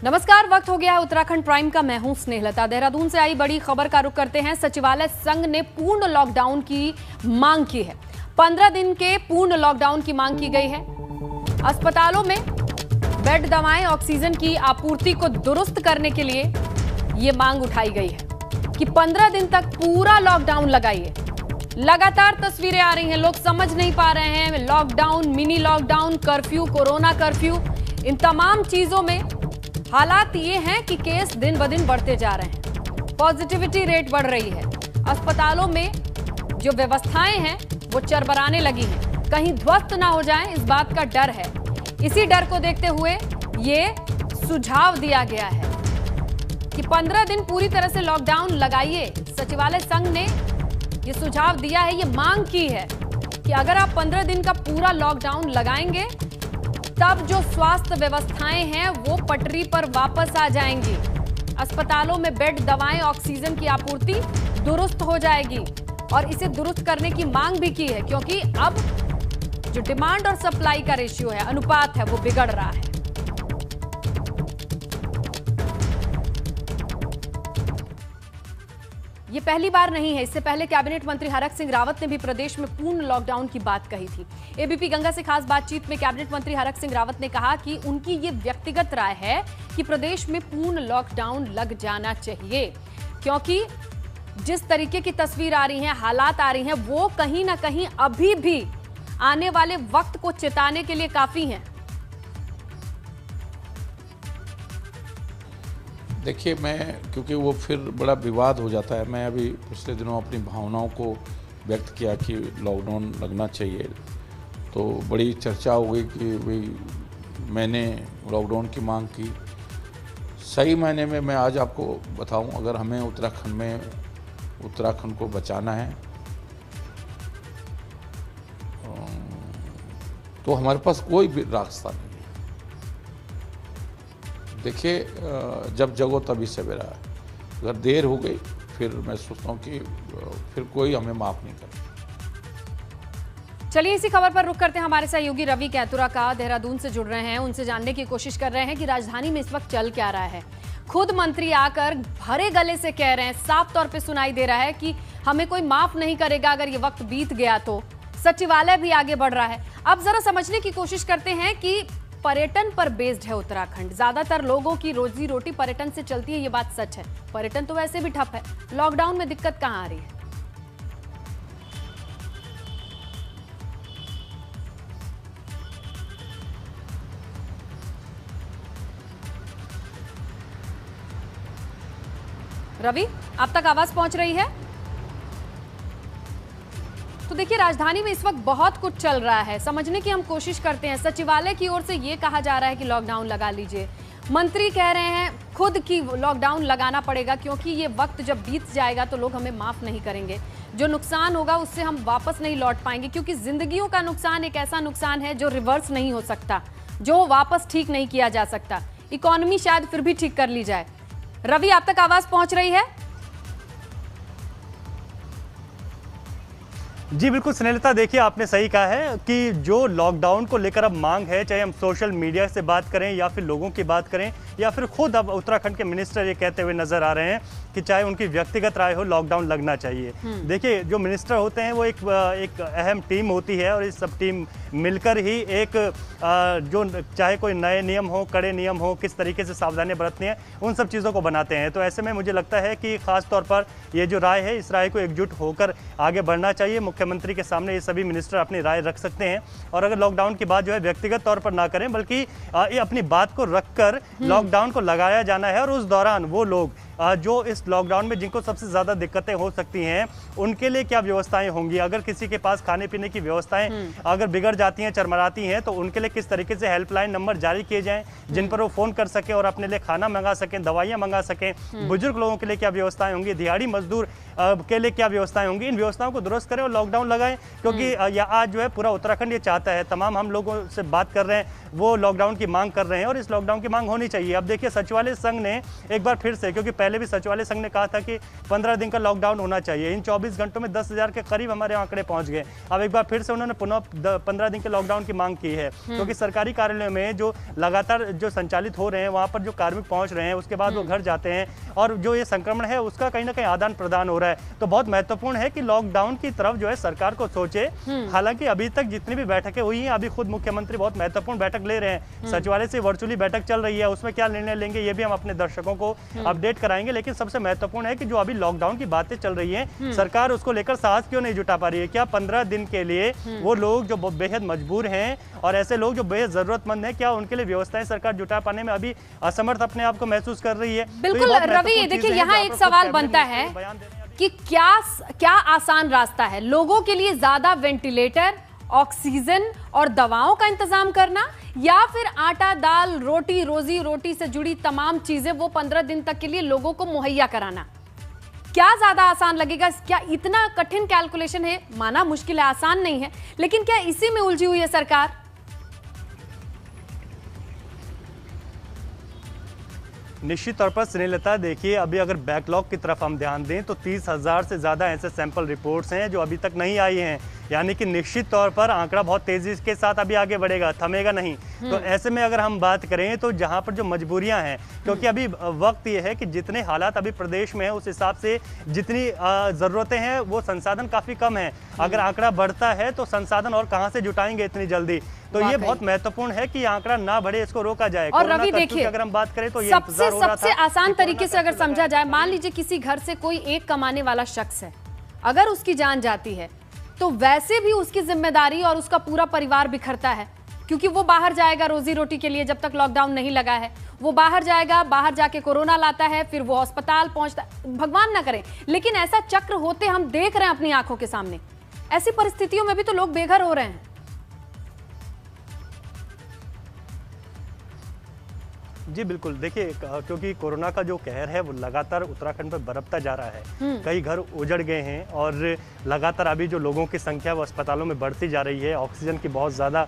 नमस्कार, वक्त हो गया है उत्तराखंड प्राइम का। मैं हूं स्नेहलता। देहरादून से आई बड़ी खबर का रुख करते हैं। सचिवालय संघ ने पूर्ण लॉकडाउन की मांग की है। 15 दिन के पूर्ण लॉकडाउन की मांग की गई है। अस्पतालों में बेड, दवाएं, ऑक्सीजन की आपूर्ति को दुरुस्त करने के लिए यह मांग उठाई गई है कि 15 दिन तक पूरा लॉकडाउन लगाइए। लगातार तस्वीरें आ रही हैं, लोग समझ नहीं पा रहे हैं। Lockdown, mini lockdown, curfew, corona curfew, इन तमाम चीजों में हालात ये हैं कि केस दिन ब दिन बढ़ते जा रहे हैं, पॉजिटिविटी रेट बढ़ रही है। अस्पतालों में जो व्यवस्थाएं हैं वो चरमराने लगी हैं, कहीं ध्वस्त ना हो जाएं, इस बात का डर है। इसी डर को देखते हुए ये सुझाव दिया गया है कि 15 दिन पूरी तरह से लॉकडाउन लगाइए। सचिवालय संघ ने ये सुझाव दिया है, ये मांग की है कि अगर आप 15 दिन का पूरा लॉकडाउन लगाएंगे तब जो स्वास्थ्य व्यवस्थाएं हैं वो पटरी पर वापस आ जाएंगी। अस्पतालों में बेड, दवाएं, ऑक्सीजन की आपूर्ति दुरुस्त हो जाएगी और इसे दुरुस्त करने की मांग भी की है, क्योंकि अब जो डिमांड और सप्लाई का रेशियो है, अनुपात है, वो बिगड़ रहा है। ये पहली बार नहीं है। इससे पहले कैबिनेट मंत्री हरक सिंह रावत ने भी प्रदेश में पूर्ण लॉकडाउन की बात कही थी। एबीपी गंगा से खास बातचीत में कैबिनेट मंत्री हरक सिंह रावत ने कहा कि उनकी ये व्यक्तिगत राय है कि प्रदेश में पूर्ण लॉकडाउन लग जाना चाहिए, क्योंकि जिस तरीके की तस्वीर आ रही है, हालात आ रही हैं, वो कहीं ना कहीं अभी भी आने वाले वक्त को चिताने के लिए काफी हैं। देखिए, मैं क्योंकि वो फिर बड़ा विवाद हो जाता है, मैं अभी पिछले दिनों अपनी भावनाओं को व्यक्त किया कि लॉकडाउन लगना चाहिए, तो बड़ी चर्चा हो गई कि भाई मैंने लॉकडाउन की मांग की। सही मायने में मैं आज आपको बताऊं, अगर हमें उत्तराखंड को बचाना है तो हमारे पास कोई भी रास्ता नहीं है। देखिए, जब जगो तभी सवेरा है। अगर देर हो गई फिर मैं सोचता हूँ कि फिर कोई हमें माफ़ नहीं करेगा। चलिए इसी खबर पर रुक करते हैं। हमारे सहयोगी रवि कैतुरा का देहरादून से जुड़ रहे हैं, उनसे जानने की कोशिश कर रहे हैं कि राजधानी में इस वक्त चल क्या रहा है। खुद मंत्री आकर भरे गले से कह रहे हैं, साफ तौर पे सुनाई दे रहा है कि हमें कोई माफ नहीं करेगा अगर ये वक्त बीत गया तो। सचिवालय भी आगे बढ़ रहा है। अब जरा समझने की कोशिश करते हैं कि पर्यटन पर बेस्ड है उत्तराखंड। ज्यादातर लोगों की रोजी रोटी पर्यटन से चलती है, ये बात सच है। पर्यटन तो वैसे भी ठप है, लॉकडाउन में दिक्कत कहां आ रही है? रवि, आप तक आवाज पहुंच रही है? तो देखिए, राजधानी में इस वक्त बहुत कुछ चल रहा है, समझने की हम कोशिश करते हैं। सचिवालय की ओर से ये कहा जा रहा है कि लॉकडाउन लगा लीजिए। मंत्री कह रहे हैं खुद की लॉकडाउन लगाना पड़ेगा, क्योंकि ये वक्त जब बीत जाएगा तो लोग हमें माफ नहीं करेंगे। जो नुकसान होगा उससे हम वापस नहीं लौट पाएंगे, क्योंकि जिंदगियों का नुकसान एक ऐसा नुकसान है जो रिवर्स नहीं हो सकता, जो वापस ठीक नहीं किया जा सकता। इकोनॉमी शायद फिर भी ठीक कर ली जाए। रवि, आप तक आवाज पहुंच रही है? जी बिल्कुल स्नेहलता, देखिए आपने सही कहा है कि जो लॉकडाउन को लेकर अब मांग है, चाहे हम सोशल मीडिया से बात करें या फिर लोगों की बात करें या फिर खुद अब उत्तराखंड के मिनिस्टर ये कहते हुए नजर आ रहे हैं कि चाहे उनकी व्यक्तिगत राय हो, लॉकडाउन लगना चाहिए। देखिए, जो मिनिस्टर होते हैं वो एक अहम टीम होती है और इस सब टीम मिलकर ही एक जो चाहे कोई नए नियम हो, कड़े नियम हो, किस तरीके से सावधानियां बरतनी है, उन सब चीज़ों को बनाते हैं। तो ऐसे में मुझे लगता है कि खास तौर पर ये जो राय है, इस राय को एकजुट होकर आगे बढ़ना चाहिए। मुख्यमंत्री के सामने ये सभी मिनिस्टर अपनी राय रख सकते हैं और अगर लॉकडाउन की बात जो है व्यक्तिगत तौर पर ना करें, बल्कि ये अपनी बात को रखकर लॉकडाउन को लगाया जाना है। और उस दौरान वो लोग जो इस लॉकडाउन में जिनको सबसे ज़्यादा दिक्कतें हो सकती हैं, उनके लिए क्या व्यवस्थाएं होंगी। अगर किसी के पास खाने पीने की व्यवस्थाएं अगर बिगड़ जाती हैं, चरमराती हैं, तो उनके लिए किस तरीके से हेल्पलाइन नंबर जारी किए जाएं जिन पर वो फ़ोन कर सकें और अपने लिए खाना मंगा सकें, दवाइयाँ मंगा सकें। बुजुर्ग लोगों के लिए क्या व्यवस्थाएं होंगी, दिहाड़ी मजदूर के लिए क्या व्यवस्थाएं होंगी, इन व्यवस्थाओं को दुरुस्त करें और लॉकडाउन लगाएं, क्योंकि आज जो है पूरा उत्तराखंड ये चाहता है, तमाम हम लोगों से बात कर रहे हैं वो लॉकडाउन की मांग कर रहे हैं और इस लॉकडाउन की मांग होनी चाहिए। अब देखिए सचिवालय संघ ने एक बार फिर से, क्योंकि पहले भी सचिवालय संघ ने कहा था कि 15 दिन का लॉकडाउन होना चाहिए, इन 24 घंटों में 10,000 के करीब हमारे आंकड़े पहुंच गए। अब एक बार फिर से उन्होंने पुनः 15 दिन के लॉकडाउन की मांग की है, क्योंकि सरकारी कार्यालयों में जो लगातार जो संचालित हो रहे हैं वहां पर जो कार्मिक पहुंच रहे हैं उसके बाद वो घर जाते हैं और जो ये संक्रमण है उसका कहीं ना कहीं आदान प्रदान हो रहा है। तो बहुत महत्वपूर्ण है कि लॉकडाउन की तरफ जो है सरकार को सोचे। हालांकि अभी तक जितनी भी बैठकें हुई हैं, अभी खुद मुख्यमंत्री बहुत महत्वपूर्ण बैठक ले रहे हैं, सचिवालय से वर्चुअली बैठक चल रही है, उसमें क्या निर्णय लेंगे ये भी हम अपने दर्शकों को अपडेट कराएंगे। लेकिन सबसे महत्वपूर्ण है कि जो अभी लॉकडाउन की बातें चल रही हैं, सरकार उसको लेकर साहस क्यों नहीं जुटा पा रही है? क्या 15 दिन के लिए वो लोग जो बेहद मजबूर हैं और ऐसे लोग जो बेहद जरूरतमंद हैं, क्या उनके लिए व्यवस्थाएं सरकार जुटा पाने में अभी असमर्थ अपने आप को महसूस कर रही है? बिल्कुल रवि, देखिए यहाँ एक सवाल बनता है कि क्या आसान रास्ता है लोगों के लिए? ज्यादा वेंटिलेटर, ऑक्सीजन और दवाओं का इंतजाम करना, या फिर आटा दाल रोटी, रोजी रोटी से जुड़ी तमाम चीजें वो 15 दिन तक के लिए लोगों को मुहैया कराना? क्या ज्यादा आसान लगेगा? क्या इतना कठिन कैलकुलेशन है? माना मुश्किल है, आसान नहीं है, लेकिन क्या इसी में उलझी हुई है सरकार? निश्चित तौर पर स्नेहलता, देखिए अभी अगर बैकलॉग की तरफ हम ध्यान दें तो 30,000 से ज़्यादा ऐसे सैंपल रिपोर्ट्स हैं जो अभी तक नहीं आई हैं, यानी कि निश्चित तौर पर आंकड़ा बहुत तेज़ी के साथ अभी आगे बढ़ेगा, थमेगा नहीं। तो ऐसे में अगर हम बात करें तो जहां पर जो मजबूरियां हैं, क्योंकि अभी वक्त ये है कि जितने हालात अभी प्रदेश में है उस हिसाब से जितनी ज़रूरतें हैं वो संसाधन काफ़ी कम है। अगर आंकड़ा बढ़ता है तो संसाधन और कहाँ से जुटाएंगे इतनी जल्दी? तो ये बहुत महत्वपूर्ण है कि आंकड़ा ना बढ़े, इसको रोका जाए। और रवि देखिए, अगर हम बात करें तो ये सबसे आसान तरीके से अगर समझा जाए, मान लीजिए किसी घर से कोई एक कमाने वाला शख्स है, अगर उसकी जान जाती है तो वैसे भी उसकी जिम्मेदारी और उसका पूरा परिवार बिखरता है, क्योंकि वो बाहर जाएगा रोजी रोटी के लिए। जब तक लॉकडाउन नहीं लगा है वो बाहर जाएगा, बाहर जाके कोरोना लाता है, फिर वो अस्पताल पहुंचता है, भगवान ना करे, लेकिन ऐसा चक्र होते हम देख रहे हैं अपनी आंखों के सामने। ऐसी परिस्थितियों में भी तो लोग बेघर हो रहे हैं। जी बिल्कुल, देखिए क्योंकि कोरोना का जो कहर है वो लगातार उत्तराखंड पर बरपता जा रहा है, कई घर उजड़ गए हैं और लगातार अभी जो लोगों की संख्या वो अस्पतालों में बढ़ती जा रही है। ऑक्सीजन की बहुत ज़्यादा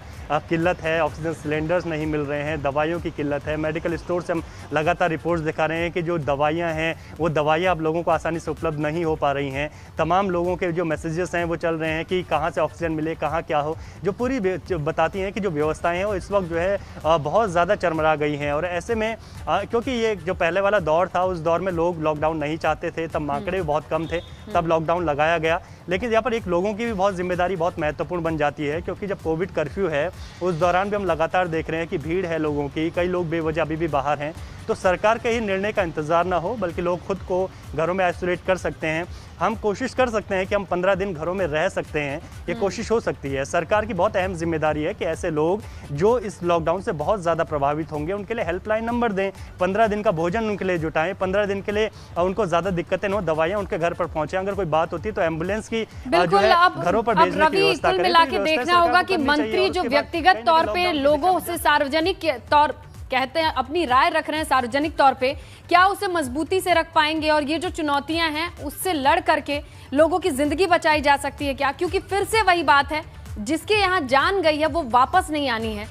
किल्लत है, ऑक्सीजन सिलेंडर्स नहीं मिल रहे हैं, दवाइयों की किल्लत है। मेडिकल स्टोर से हम लगातार रिपोर्ट्स दिखा रहे हैं कि जो दवाइयाँ हैं वो दवाइयाँ अब लोगों को आसानी से उपलब्ध नहीं हो पा रही हैं। तमाम लोगों के जो मैसेजेस हैं वो चल रहे हैं कि कहाँ से ऑक्सीजन मिले, कहाँ क्या हो, जो पूरी बताती हैं कि जो व्यवस्थाएँ हैं वो इस वक्त जो है बहुत ज़्यादा चरमरा गई हैं। और ऐसे में क्योंकि ये जो पहले वाला दौर था उस दौर में लोग लॉकडाउन नहीं चाहते थे, तब आंकड़े भी बहुत कम थे, तब लॉकडाउन लगाया गया। लेकिन यहाँ पर एक लोगों की भी बहुत जिम्मेदारी बहुत महत्वपूर्ण बन जाती है, क्योंकि जब कोविड कर्फ्यू है उस दौरान भी हम लगातार देख रहे हैं कि भीड़ है लोगों की, कई लोग बेवजह अभी भी बाहर हैं। तो सरकार के ही निर्णय का इंतजार ना हो, बल्कि लोग खुद को घरों में आइसोलेट कर सकते हैं। हम कोशिश कर सकते हैं कि हम 15 दिन घरों में रह सकते हैं, ये कोशिश हो सकती है। सरकार की बहुत अहम जिम्मेदारी है कि ऐसे लोग जो इस लॉकडाउन से बहुत ज़्यादा प्रभावित होंगे उनके लिए हेल्पलाइन नंबर दें, 15 दिन का भोजन उनके लिए जुटाएं, 15 दिन के लिए उनको ज़्यादा दिक्कतें न हो, दवाइयाँ उनके घर पर पहुँचे, अगर कोई बात होती है तो एम्बुलेंस की जो है घरों पर भेजने की व्यवस्था करें। मिला के देखना होगा कि मंत्री जो व्यक्तिगत तौर पे लोगों से सार्वजनिक तौर कहते हैं अपनी राय रख रहे हैं सार्वजनिक तौर पे, क्या उसे मजबूती से रख पाएंगे और ये जो चुनौतियां हैं उससे लड़ करके लोगों की जिंदगी बचाई जा सकती है क्या? क्योंकि फिर से वही बात है, जिसके यहाँ जान गई है वो वापस नहीं आनी है।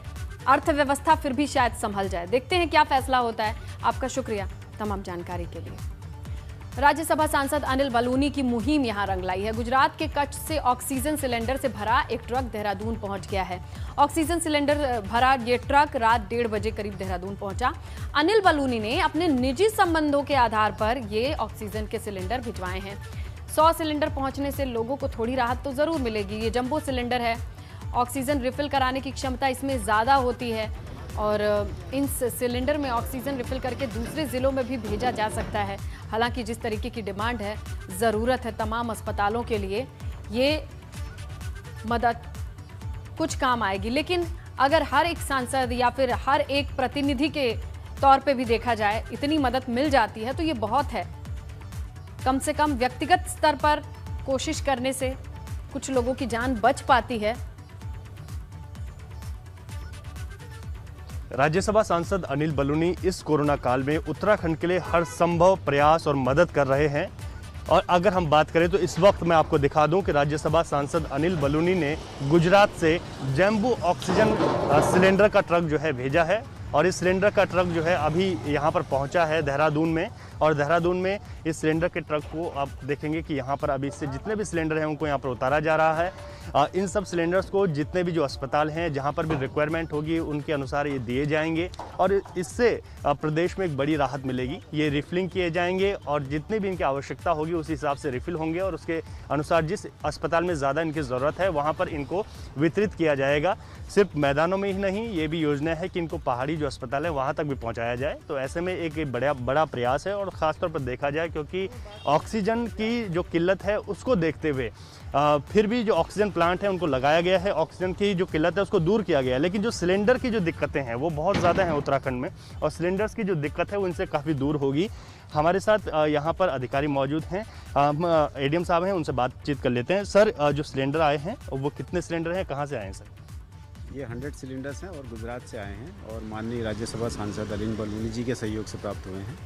अर्थव्यवस्था फिर भी शायद संभल जाए। देखते हैं क्या फैसला होता है। आपका शुक्रिया तमाम जानकारी के लिए। राज्यसभा सांसद अनिल बलूनी की मुहिम यहां रंग लाई है। गुजरात के कच्छ से ऑक्सीजन सिलेंडर से भरा एक ट्रक देहरादून पहुंच गया है। ऑक्सीजन सिलेंडर भरा ये ट्रक रात 1:30 बजे करीब देहरादून पहुंचा। अनिल बलूनी ने अपने निजी संबंधों के आधार पर ये ऑक्सीजन के सिलेंडर भिजवाए हैं। 100 सिलेंडर पहुंचने से लोगों को थोड़ी राहत तो जरूर मिलेगी। ये जंबो सिलेंडर है, ऑक्सीजन रिफिल कराने की क्षमता इसमें ज़्यादा होती है और इन सिलेंडर में ऑक्सीजन रिफिल करके दूसरे ज़िलों में भी भेजा जा सकता है। हालांकि जिस तरीके की डिमांड है, ज़रूरत है तमाम अस्पतालों के लिए, ये मदद कुछ काम आएगी। लेकिन अगर हर एक सांसद या फिर हर एक प्रतिनिधि के तौर पे भी देखा जाए इतनी मदद मिल जाती है तो ये बहुत है। कम से कम व्यक्तिगत स्तर पर कोशिश करने से कुछ लोगों की जान बच पाती है। राज्यसभा सांसद अनिल बलूनी इस कोरोना काल में उत्तराखंड के लिए हर संभव प्रयास और मदद कर रहे हैं। और अगर हम बात करें तो इस वक्त मैं आपको दिखा दूं कि राज्यसभा सांसद अनिल बलूनी ने गुजरात से जम्बो ऑक्सीजन सिलेंडर का ट्रक जो है भेजा है और इस सिलेंडर का ट्रक जो है अभी यहाँ पर पहुँचा है देहरादून में। और देहरादून में इस सिलेंडर के ट्रक को आप देखेंगे कि यहाँ पर अभी इससे जितने भी सिलेंडर हैं उनको यहाँ पर उतारा जा रहा है। इन सब सिलेंडर्स को जितने भी जो अस्पताल हैं जहाँ पर भी रिक्वायरमेंट होगी उनके अनुसार ये दिए जाएंगे और इससे प्रदेश में एक बड़ी राहत मिलेगी। ये रिफिलिंग किए जाएंगे और जितनी भी इनकी आवश्यकता होगी उस हिसाब से रिफिल होंगे और उसके अनुसार जिस अस्पताल में ज़्यादा इनकी ज़रूरत है वहाँ पर इनको वितरित किया जाएगा। सिर्फ मैदानों में ही नहीं, ये भी योजना है कि इनको पहाड़ी जो अस्पताल है वहाँ तक भी पहुँचाया जाए। तो ऐसे में एक बड़ा प्रयास है और ख़ासतौर पर देखा जाए क्योंकि ऑक्सीजन की जो किल्लत है उसको देखते हुए फिर भी जो ऑक्सीजन प्लांट है उनको लगाया गया है, ऑक्सीजन की जो किल्लत है उसको दूर किया गया है। लेकिन जो सिलेंडर की जो दिक्कतें हैं वो बहुत ज़्यादा हैं उत्तराखंड में और सिलेंडर्स की जो दिक्कत है वो इनसे काफ़ी दूर होगी। हमारे साथ यहाँ पर अधिकारी मौजूद हैं, हम एडीएम साहब हैं, उनसे बातचीत कर लेते हैं। सर, जो सिलेंडर आए हैं वो कितने सिलेंडर हैं, कहाँ से आए हैं सर? ये 100 सिलेंडर्स हैं और गुजरात से आए हैं और माननीय राज्यसभा सांसद अनिल बलूनी जी के सहयोग से प्राप्त हुए हैं।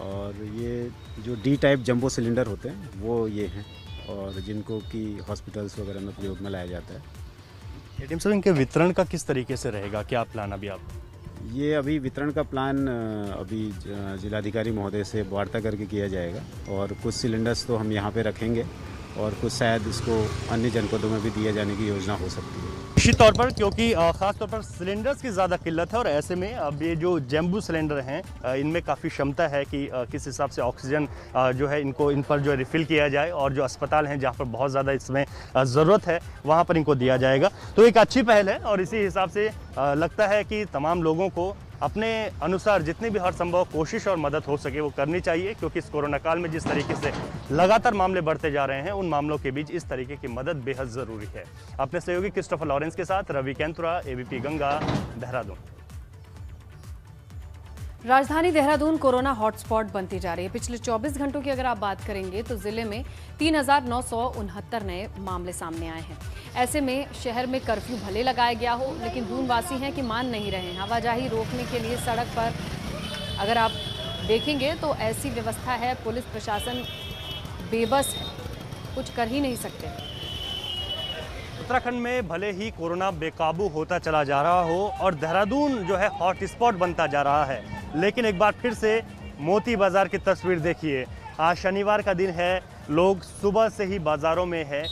और ये जो डी टाइप जंबो सिलेंडर होते हैं वो ये हैं और जिनको कि हॉस्पिटल्स वगैरह में प्रयोग में लाया जाता है। एडीएम साहब, इनके वितरण का किस तरीके से रहेगा, क्या प्लान अभी आप? ये अभी वितरण का प्लान अभी जिलाधिकारी महोदय से वार्ता करके किया जाएगा और कुछ सिलेंडर्स तो हम यहाँ पे रखेंगे और कुछ शायद इसको अन्य जनपदों में भी दिए जाने की योजना हो सकती है। निश्चित तौर पर, क्योंकि खास तौर पर सिलेंडर्स की ज़्यादा किल्लत है और ऐसे में अब ये जो जम्बू सिलेंडर हैं इनमें काफ़ी क्षमता है कि किस हिसाब से ऑक्सीजन जो है इन पर जो रिफ़िल किया जाए और जो अस्पताल हैं जहाँ पर बहुत ज़्यादा इसमें ज़रूरत है वहाँ पर इनको दिया जाएगा। तो एक अच्छी पहल है और इसी हिसाब से लगता है कि तमाम लोगों को अपने अनुसार जितनी भी हर संभव कोशिश और मदद हो सके वो करनी चाहिए, क्योंकि इस कोरोना काल में जिस तरीके से लगातार मामले बढ़ते जा रहे हैं उन मामलों के बीच इस तरीके की मदद बेहद ज़रूरी है। अपने सहयोगी क्रिस्टोफर लॉरेंस के साथ रवि कैंतुरा, एबीपी गंगा, देहरादून। राजधानी देहरादून कोरोना हॉटस्पॉट बनती जा रही है। पिछले 24 घंटों की अगर आप बात करेंगे तो जिले में 3,969 नए मामले सामने आए हैं। ऐसे में शहर में कर्फ्यू भले लगाया गया हो लेकिन दूनवासी हैं कि मान नहीं रहे हैं। आवाजाही रोकने के लिए सड़क पर अगर आप देखेंगे तो ऐसी व्यवस्था है, पुलिस प्रशासन बेबस है, कुछ कर ही नहीं सकते। उत्तराखंड में भले ही कोरोना बेकाबू होता चला जा रहा हो और देहरादून जो है हॉटस्पॉट बनता जा रहा है, लेकिन एक बार फिर से मोती बाजार की तस्वीर देखिए। आज शनिवार का दिन है, लोग सुबह से ही बाज़ारों में है।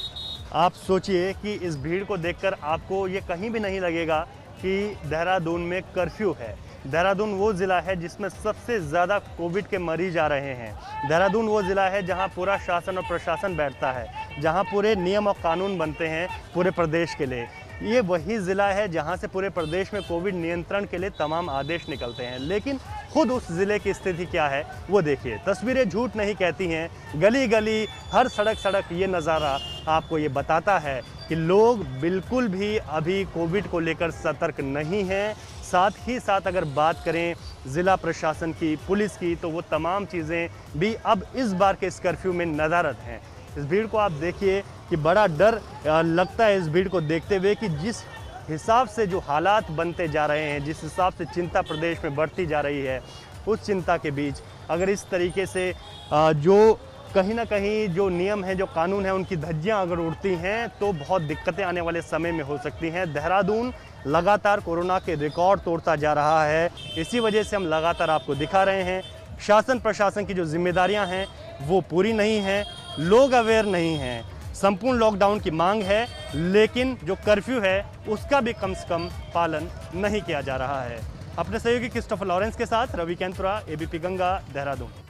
आप सोचिए कि इस भीड़ को देखकर आपको ये कहीं भी नहीं लगेगा कि देहरादून में कर्फ्यू है। देहरादून वो ज़िला है जिसमें सबसे ज़्यादा कोविड के मरीज आ रहे हैं। देहरादून वो ज़िला है जहां पूरा शासन और प्रशासन बैठता है, जहां पूरे नियम और कानून बनते हैं पूरे प्रदेश के लिए। ये वही ज़िला है जहां से पूरे प्रदेश में कोविड नियंत्रण के लिए तमाम आदेश निकलते हैं। लेकिन खुद उस ज़िले की स्थिति क्या है वो देखिए। तस्वीरें झूठ नहीं कहती हैं, गली गली हर सड़क ये नज़ारा आपको ये बताता है कि लोग बिल्कुल भी अभी कोविड को लेकर सतर्क नहीं हैं। साथ ही साथ अगर बात करें ज़िला प्रशासन की, पुलिस की, तो वो तमाम चीज़ें भी अब इस बार के इस कर्फ्यू में नदारद हैं। इस भीड़ को आप देखिए कि बड़ा डर लगता है इस भीड़ को देखते हुए कि जिस हिसाब से जो हालात बनते जा रहे हैं, जिस हिसाब से चिंता प्रदेश में बढ़ती जा रही है, उस चिंता के बीच अगर इस तरीके से जो कहीं ना कहीं जो नियम है, जो कानून है, उनकी धज्जियां अगर उड़ती हैं तो बहुत दिक्कतें आने वाले समय में हो सकती हैं। देहरादून लगातार कोरोना के रिकॉर्ड तोड़ता जा रहा है। इसी वजह से हम लगातार आपको दिखा रहे हैं शासन प्रशासन की जो जिम्मेदारियां हैं वो पूरी नहीं हैं, लोग अवेयर नहीं हैं। संपूर्ण लॉकडाउन की मांग है लेकिन जो कर्फ्यू है उसका भी कम से कम पालन नहीं किया जा रहा है। अपने सहयोगी क्रिस्टोफर लॉरेंस के साथ Ravi Kaintura, ABP Ganga, Dehradun.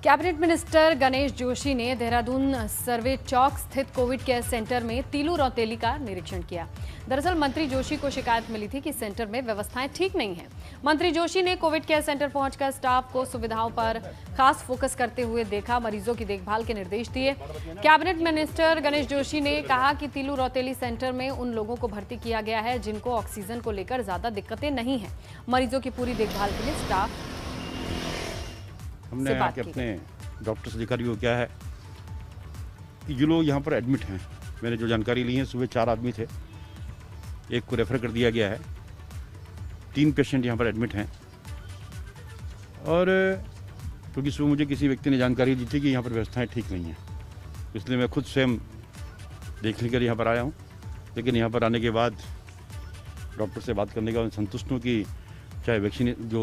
Cabinet minister Ganesh Joshi ने देहरादून सर्वे चौक स्थित कोविड केयर सेंटर में तीलू रौतेली का निरीक्षण किया। दरअसल मंत्री जोशी को शिकायत मिली थी कि सेंटर में व्यवस्थाएं ठीक नहीं हैं। मंत्री जोशी ने कोविड केयर सेंटर पहुंचकर स्टाफ को सुविधाओं पर खास फोकस करते हुए देखा, मरीजों की देखभाल के निर्देश दिए। कैबिनेट मिनिस्टर गणेश जोशी ने कहा कि तीलू रौतेली सेंटर में उन लोगों को भर्ती किया गया है जिनको ऑक्सीजन को लेकर ज्यादा दिक्कतें नहीं है। मरीजों की पूरी देखभाल के लिए स्टाफ हमने यहाँ के अपने डॉक्टर्स अधिकारी को क्या है कि जो लोग यहाँ पर एडमिट हैं, मैंने जो जानकारी ली है, सुबह 4 आदमी थे, एक को रेफ़र कर दिया गया है, 3 पेशेंट यहाँ पर एडमिट हैं और क्योंकि सुबह मुझे किसी व्यक्ति ने जानकारी दी थी कि यहाँ पर व्यवस्थाएं ठीक नहीं हैं, इसलिए मैं खुद स्वयं देख लेकर यहाँ पर आया हूँ। लेकिन यहाँ पर आने के बाद डॉक्टर से बात करने के बाद संतुष्ट हूँ कि चाहे वैक्सीन जो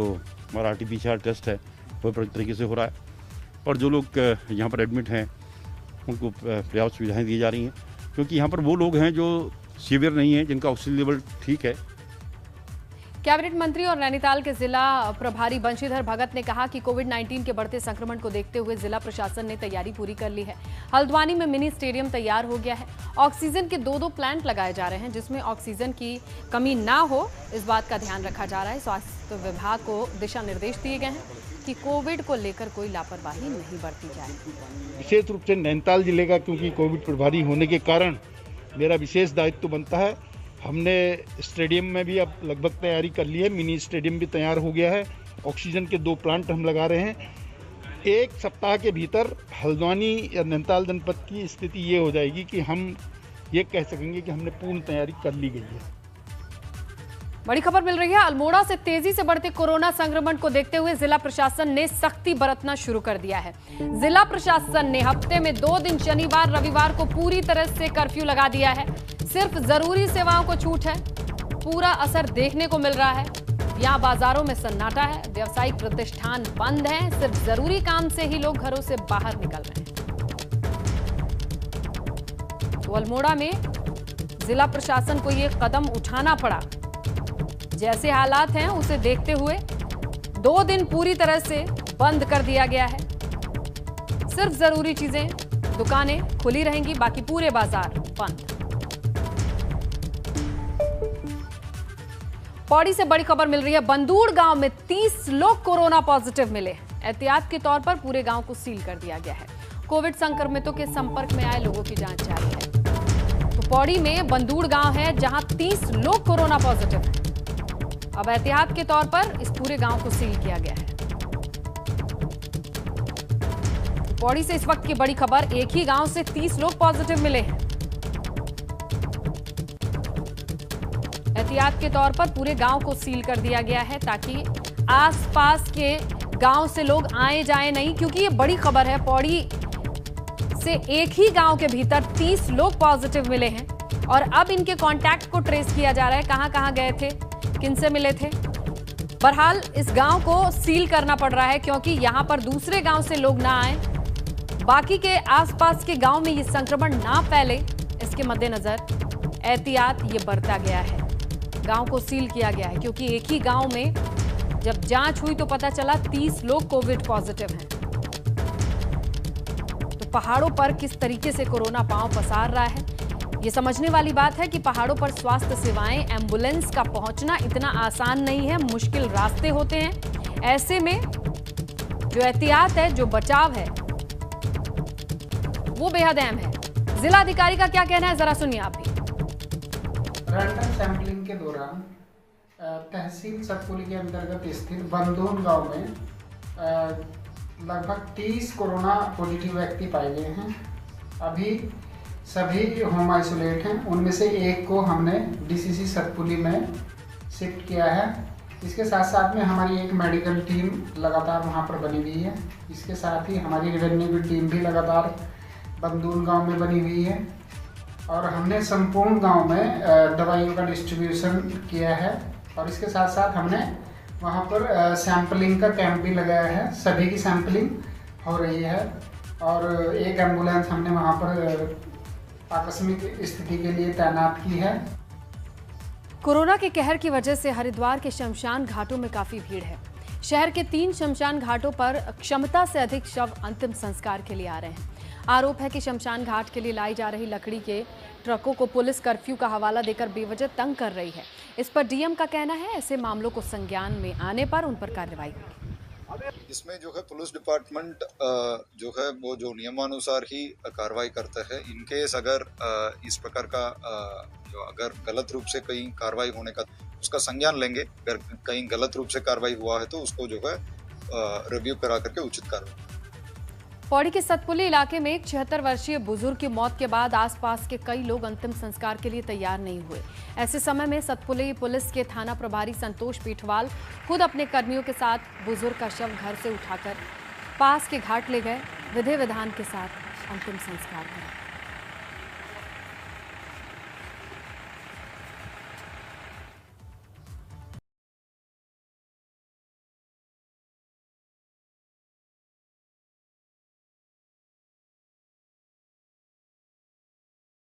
हमारा RT-PCR टेस्ट है वो पूरी तरीके से हो रहा है, और जो लोग यहाँ पर एडमिट हैं उनको पर्याप्त सुविधाएँ दी जा रही हैं, क्योंकि यहाँ पर वो लोग हैं जो सीवियर नहीं हैं, जिनका ऑक्सीजन लेवल ठीक है। कैबिनेट मंत्री और नैनीताल के जिला प्रभारी बंशीधर भगत ने कहा कि कोविड-19 के बढ़ते संक्रमण को देखते हुए जिला प्रशासन ने तैयारी पूरी कर ली है। हल्द्वानी में मिनी स्टेडियम तैयार हो गया है। ऑक्सीजन के 2 प्लांट लगाए जा रहे हैं, जिसमें ऑक्सीजन की कमी ना हो इस बात का ध्यान रखा जा रहा है। स्वास्थ्य विभाग को दिशा निर्देश दिए गए हैं कि कोविड को लेकर कोई लापरवाही नहीं बरती जाए। विशेष रूप से नैनीताल जिले का, क्योंकि कोविड प्रभारी होने के कारण मेरा विशेष दायित्व बनता है। हमने स्टेडियम में भी अब लगभग तैयारी कर ली है, मिनी स्टेडियम भी तैयार हो गया है। ऑक्सीजन के 2 प्लांट हम लगा रहे हैं। 1 सप्ताह के भीतर हल्द्वानी या नैनीताल जनपद की स्थिति ये हो जाएगी कि हम ये कह सकेंगे कि हमने पूर्ण तैयारी कर ली गई है। बड़ी खबर मिल रही है। अल्मोड़ा से तेजी से बढ़ते कोरोना संक्रमण को देखते हुए जिला प्रशासन ने सख्ती बरतना शुरू कर दिया है। जिला प्रशासन ने हफ्ते में 2 दिन शनिवार रविवार को पूरी तरह से कर्फ्यू लगा दिया है। सिर्फ जरूरी सेवाओं को छूट है। पूरा असर देखने को मिल रहा है। यहाँ बाजारों में सन्नाटा है, व्यावसायिक प्रतिष्ठान बंद हैं, सिर्फ जरूरी काम से ही लोग घरों से बाहर निकल रहे हैं। तो अल्मोड़ा में जिला प्रशासन को ये कदम उठाना पड़ा। जैसे हालात हैं उसे देखते हुए 2 दिन पूरी तरह से बंद कर दिया गया है। सिर्फ जरूरी चीजें, दुकानें खुली रहेंगी, बाकी पूरे बाजार बंद। पौड़ी से बड़ी खबर मिल रही है। बंदूड़ गांव में 30 लोग कोरोना पॉजिटिव मिले। एहतियात के तौर पर पूरे गांव को सील कर दिया गया है। कोविड संक्रमितों के संपर्क में आए लोगों की जांच जारी है। तो पौड़ी में बंदूड़ गांव है जहां 30 लोग कोरोना पॉजिटिव हैं। अब एहतियात के तौर पर इस पूरे गांव को सील किया गया है। पौड़ी से इस वक्त की बड़ी खबर, एक ही गांव से 30 लोग पॉजिटिव मिले हैं। एहतियात के तौर पर पूरे गांव को सील कर दिया गया है ताकि आसपास के गांव से लोग आए जाएं नहीं, क्योंकि ये बड़ी खबर है। पौड़ी से एक ही गांव के भीतर 30 लोग पॉजिटिव मिले हैं और अब इनके कांटेक्ट को ट्रेस किया जा रहा है। कहां गए थे, किनसे मिले थे। बहरहाल इस गांव को सील करना पड़ रहा है क्योंकि यहां पर दूसरे गांव से लोग ना आए, बाकी के आसपास के गांव में ये संक्रमण ना फैले, इसके मद्देनजर एहतियात ये बरता गया है। गांव को सील किया गया है क्योंकि एक ही गांव में जब जांच हुई तो पता चला 30 लोग कोविड पॉजिटिव हैं। तो पहाड़ों पर किस तरीके से कोरोना पांव पसार रहा है, ये समझने वाली बात है कि पहाड़ों पर स्वास्थ्य सेवाएं, एम्बुलेंस का पहुंचना इतना आसान नहीं है, मुश्किल रास्ते होते हैं। ऐसे में जो एहतियात है, जो बचाव है, वो बेहद अहम है। जिला अधिकारी का क्या कहना है, जरा सुनिए आप भी। रैंडम सैंपलिंग के दौरान तहसील सतपुली के अंतर्गत स्थित बंदून गांव में लगभग 30 कोरोना पॉजिटिव व्यक्ति पाए गए हैं। अभी सभी होम आइसोलेट हैं। उनमें से एक को हमने डीसीसी सतपुली में शिफ्ट किया है। इसके साथ साथ में हमारी एक मेडिकल टीम लगातार वहां पर बनी हुई है। इसके साथ ही हमारी रेवेन्यू की टीम भी लगातार बंदून गांव में बनी हुई है और हमने संपूर्ण गांव में दवाइयों का डिस्ट्रीब्यूशन किया है और इसके साथ साथ हमने वहां पर सैंपलिंग का कैंप भी लगाया है। सभी की सैंपलिंग हो रही है और एक एम्बुलेंस हमने वहां पर आकस्मिक स्थिति के लिए तैनात की है। कोरोना के कहर की वजह से हरिद्वार के शमशान घाटों में काफी भीड़ है। शहर के 3 शमशान घाटों पर क्षमता से अधिक शव अंतिम संस्कार के लिए आ रहे हैं। आरोप है कि शमशान घाट के लिए लाई जा रही लकड़ी के ट्रकों को पुलिस कर्फ्यू का हवाला देकर बेवजह तंग कर रही है। इस पर डीएम का कहना है ऐसे मामलों को संज्ञान में आने पर उन पर कार्रवाई होगी। इसमें जो है पुलिस डिपार्टमेंट जो है वो जो नियमानुसार ही कार्रवाई करता है। इनकेस अगर इस प्रकार का जो अगर गलत रूप से कहीं कार्रवाई होने का उसका संज्ञान लेंगे। अगर कहीं गलत रूप से कार्रवाई हुआ है तो उसको जो है रिव्यू करा करके उचित कार्रवाई। पौड़ी के सतपुली इलाके में एक 76 वर्षीय बुजुर्ग की मौत के बाद आसपास के कई लोग अंतिम संस्कार के लिए तैयार नहीं हुए। ऐसे समय में सतपुली पुलिस के थाना प्रभारी संतोष पीठवाल खुद अपने कर्मियों के साथ बुजुर्ग का शव घर से उठाकर पास के घाट ले गए, विधि विधान के साथ अंतिम संस्कार करा।